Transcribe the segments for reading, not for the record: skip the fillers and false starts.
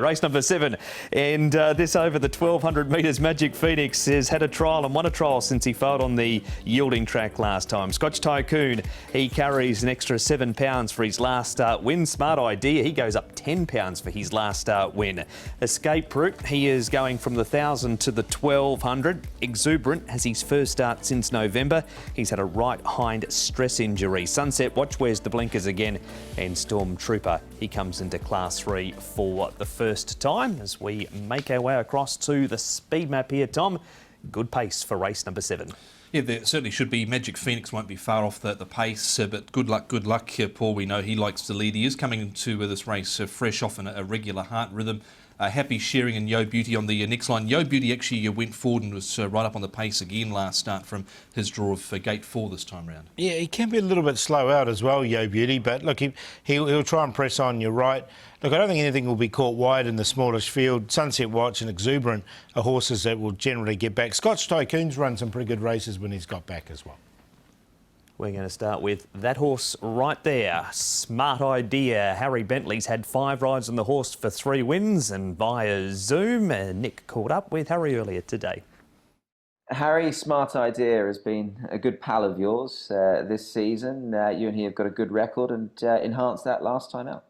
Race number 7, and this over the 1200 metres. Magic Phoenix has had a trial and won a trial since he failed on the yielding track last time. Scotch Tycoon, he carries an extra £7 for his last win. Smart Idea, he goes up £10 for his last win. Escape Route, he is going from the 1000 to the 1200. Exuberant has his first start since November. He's had a right hind stress injury. Sunset Watch wears the blinkers again, and Stormtrooper, he comes into Class 3 for the first time as we make our way across to the speed map here. Tom, good pace for race number 7. Yeah, there certainly should be. Magic Phoenix won't be far off the pace, but good luck, Paul. We know he likes to lead. He is coming into this race fresh off in a regular heart rhythm. Happy sharing and Yo Beauty on the next line. Yo Beauty actually went forward and was right up on the pace again last start from his draw of gate 4 this time round. Yeah, he can be a little bit slow out as well, Yo Beauty, but look, he'll try and press on. You're right. Look, I don't think anything will be caught wide in the smallish field. Sunset Watch and Exuberant are horses that will generally get back. Scotch Tycoon's run some pretty good races when he's got back as well. We're going to start with that horse right there. Smart Idea. Harry Bentley's had 5 rides on the horse for 3 wins, and via Zoom, Nick caught up with Harry earlier today. Harry, Smart Idea has been a good pal of yours this season. You and he have got a good record and enhanced that last time out.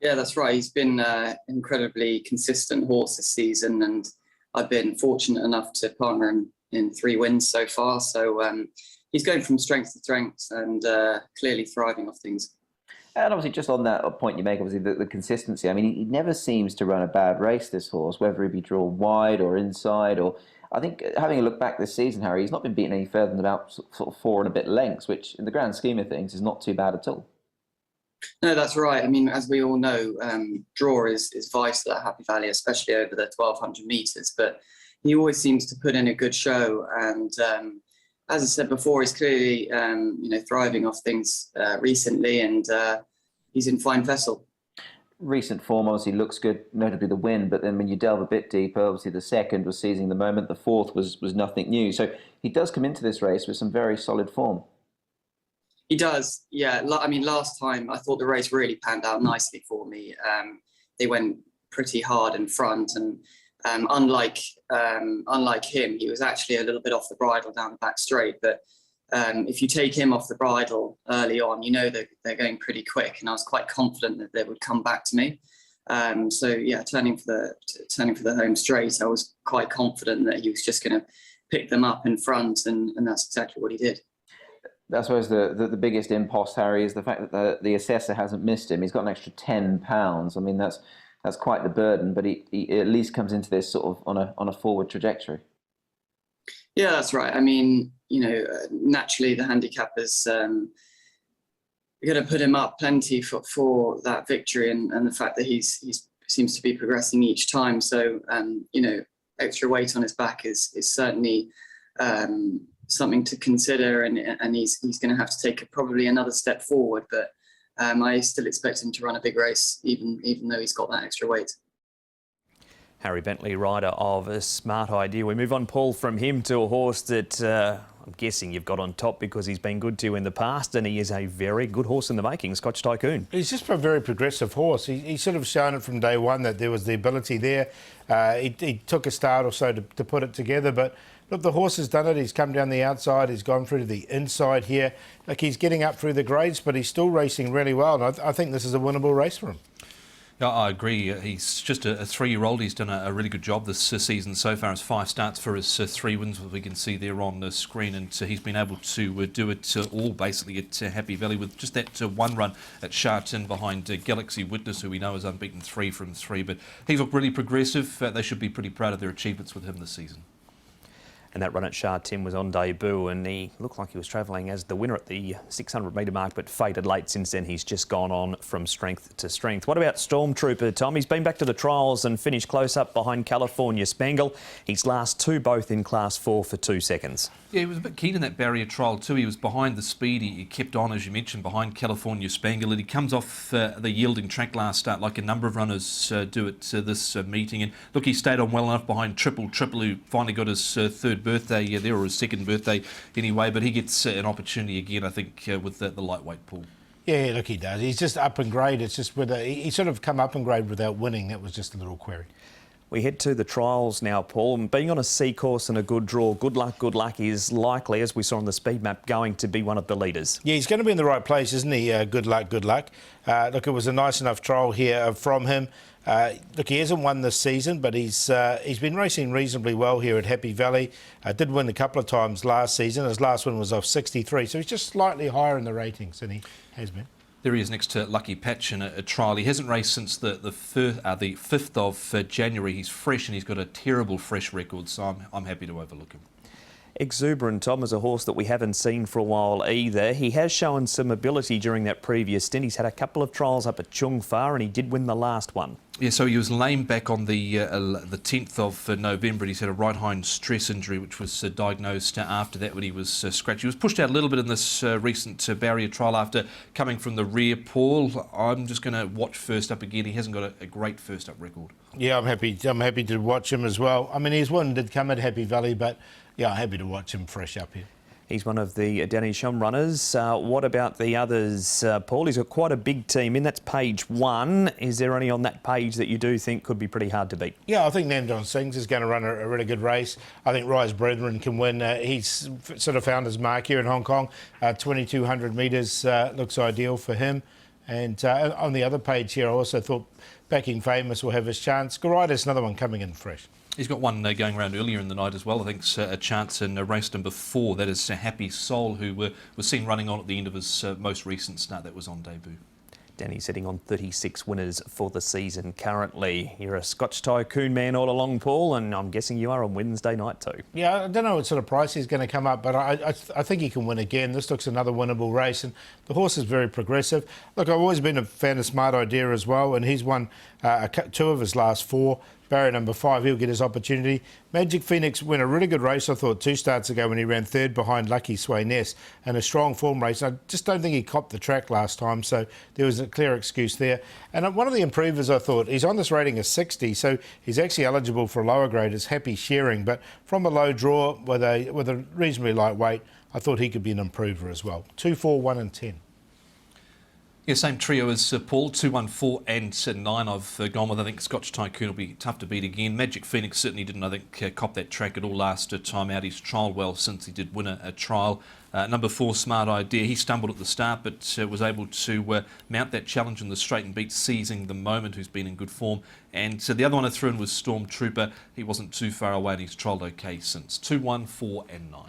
Yeah, that's right. He's been an incredibly consistent horse this season, and I've been fortunate enough to partner him in 3 wins so far. So he's going from strength to strength and clearly thriving off things. And obviously, just on that point you make, obviously the consistency. I mean, he never seems to run a bad race, this horse, whether he be drawn wide or inside. Or I think having a look back this season, Harry, he's not been beaten any further than about sort of 4 and a bit lengths, which in the grand scheme of things is not too bad at all. No, that's right. I mean, as we all know, draw is vital at Happy Valley, especially over the 1200 metres. But he always seems to put in a good show, and as I said before, he's clearly thriving off things recently, and he's in fine vessel. Recent form obviously looks good, notably the win, but then when you delve a bit deeper, obviously the second was seizing the moment, the fourth was nothing new. So he does come into this race with some very solid form. He does, yeah. I mean, last time I thought the race really panned out nicely for me. They went pretty hard in front, and unlike him, he was actually a little bit off the bridle down the back straight. But if you take him off the bridle early on, you know they're going pretty quick, and I was quite confident that they would come back to me. So yeah, turning for the home straight, I was quite confident that he was just going to pick them up in front, and that's exactly what he did. I suppose the biggest impost, Harry, is the fact that the assessor hasn't missed him. He's got an extra £10. I mean, that's quite the burden, but he at least comes into this sort of on a forward trajectory. Yeah, that's right. I mean, naturally the handicapper's going to put him up plenty for that victory, and the fact that he seems to be progressing each time. So extra weight on his back is certainly something to consider, and he's going to have to take probably another step forward. But I still expect him to run a big race, even though he's got that extra weight. Harry Bentley, rider of a Smart Idea. We move on, Paul, from him to a horse that I'm guessing you've got on top because he's been good to you in the past, and he is a very good horse in the making, Scotch Tycoon. He's just a very progressive horse. He's sort of shown it from day one that there was the ability there. He took a start or so to put it together, but look, the horse has done it. He's come down the outside. He's gone through to the inside here. Like, he's getting up through the grades, but he's still racing really well, and I think this is a winnable race for him. Yeah, I agree. He's just a 3-year-old. He's done a really good job this season so far. As 5 starts for his 3 wins, what we can see there on the screen, and he's been able to do it all basically at Happy Valley with just that 1 run at Sharton behind Galaxy Witness, who we know is unbeaten 3 from 3. But he's looked really progressive. They should be pretty proud of their achievements with him this season. And that run at Sharton was on debut, and he looked like he was travelling as the winner at the 600 metre mark, but faded late. Since then, he's just gone on from strength to strength. What about Stormtrooper, Tom? He's been back to the trials and finished close up behind California Spangle. His last 2 both in Class 4 for 2 seconds. Yeah, he was a bit keen in that barrier trial too. He was behind the speed. He kept on, as you mentioned, behind California Spangle. And he comes off the yielding track last start, like a number of runners do at this meeting. And look, he stayed on well enough behind Triple, who finally got his 3rd birthday there, or his 2nd birthday anyway. But he gets an opportunity again, I think, with the lightweight pool. Yeah, look, he does. He's just up in grade. It's just whether he sort of come up in grade without winning. That was just a little query. We head to the trials now, Paul. And being on a C course and a good draw, good luck is likely, as we saw on the speed map, going to be one of the leaders. Yeah, he's going to be in the right place, isn't he? Good luck. Look, it was a nice enough trial here from him. Look, he hasn't won this season, but he's been racing reasonably well here at Happy Valley. Did win a couple of times last season. His last one was off 63, so he's just slightly higher in the ratings than he has been. There he is next to Lucky Patch in a trial. He hasn't raced since the 5th of January. He's fresh and he's got a terrible fresh record, so I'm happy to overlook him. Exuberant Tom is a horse that we haven't seen for a while either. He has shown some ability during that previous stint. He's had a couple of trials up at Chung Fa and he did win the last one. Yeah, so he was lame back on the 10th of November. He's had a right hind stress injury, which was diagnosed after that when he was scratched. He was pushed out a little bit in this recent barrier trial after coming from the rear, Paul. I'm just going to watch first up again. He hasn't got a great first up record. Yeah, I'm happy to watch him as well. I mean, his one did come at Happy Valley, but yeah, I'm happy to watch him fresh up here. He's one of the Danny Shum runners. What about the others, Paul? He's got quite a big team in. That's page 1. Is there any on that page that you do think could be pretty hard to beat? Yeah, I think Namdon Sings is going to run a really good race. I think Rise Brethren can win. He's sort of found his mark here in Hong Kong. 2,200 metres looks ideal for him. And on the other page here, I also thought Backing Famous will have his chance. Garaita's another one coming in fresh. He's got one going around earlier in the night as well. I think a chance in race number 4. That is Happy Soul, who was seen running on at the end of his most recent start. That was on debut. Danny's sitting on 36 winners for the season currently. You're a Scotch Tycoon man all along, Paul, and I'm guessing you are on Wednesday night too. Yeah, I don't know what sort of price he's going to come up, but I think he can win again. This looks another winnable race, and the horse is very progressive. Look, I've always been a fan of Smart Idea as well, and he's won 2 of his last 4. Barrier number 5, he'll get his opportunity. Magic Phoenix won a really good race, I thought, 2 starts ago when he ran 3rd behind Lucky Sway Ness, and a strong form race. I just don't think he copped the track last time, so there was a clear excuse there. And one of the improvers, I thought, he's on this rating of 60, so he's actually eligible for a lower grade as Happy Sharing, but from a low draw with a reasonably light weight, I thought he could be an improver as well. 2, 4, 1 and 10. Yeah, same trio as Paul, 2, 1, 4 and 9 I've gone with. I think Scotch Tycoon will be tough to beat again. Magic Phoenix certainly didn't, I think, cop that track at all last time out. He's trialled well since he did win a trial. Number 4, Smart Idea, he stumbled at the start but was able to mount that challenge in the straight and beat Seizing the Moment, who's been in good form. And the other one I threw in was Stormtrooper. He wasn't too far away and he's trialled okay since. 2, 1, 4 and 9.